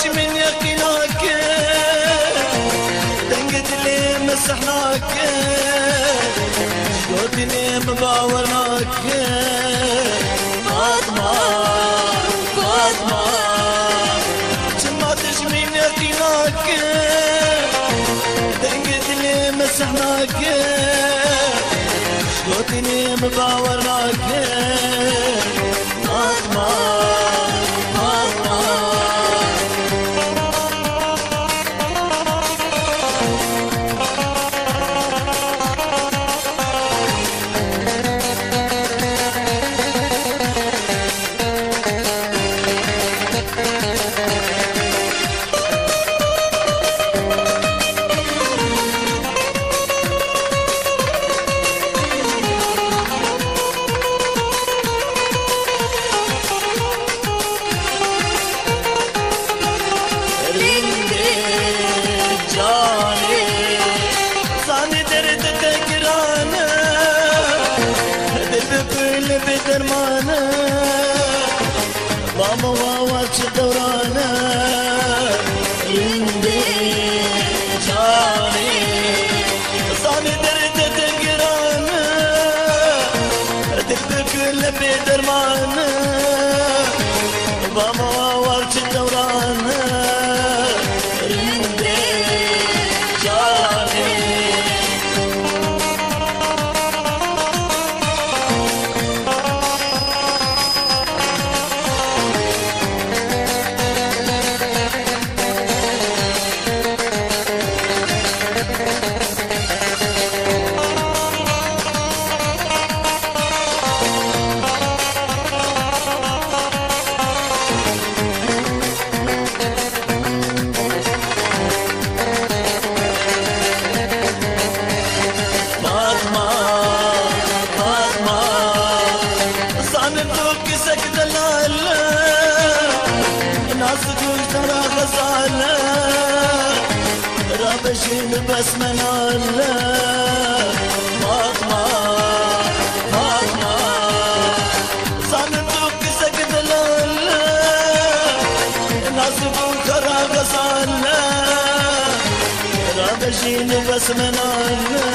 من يقيناك دنقت لي مسحناك شلوتني مباورناك فاطمة فاطمة جمعتش من يقيناك دنقت لي مسحناك شلوتني مباورناك فاطمة بدرمانا ماما واواتش دورانا يندي جاني صاني درد تقرانا دب كل بدرمانا ماما واواتش دورانا يندي جاني رابشين بس منالا فاطمة فاطمة صانتوك سكت لالا ناصبوك راغصالا رابشين بس منالا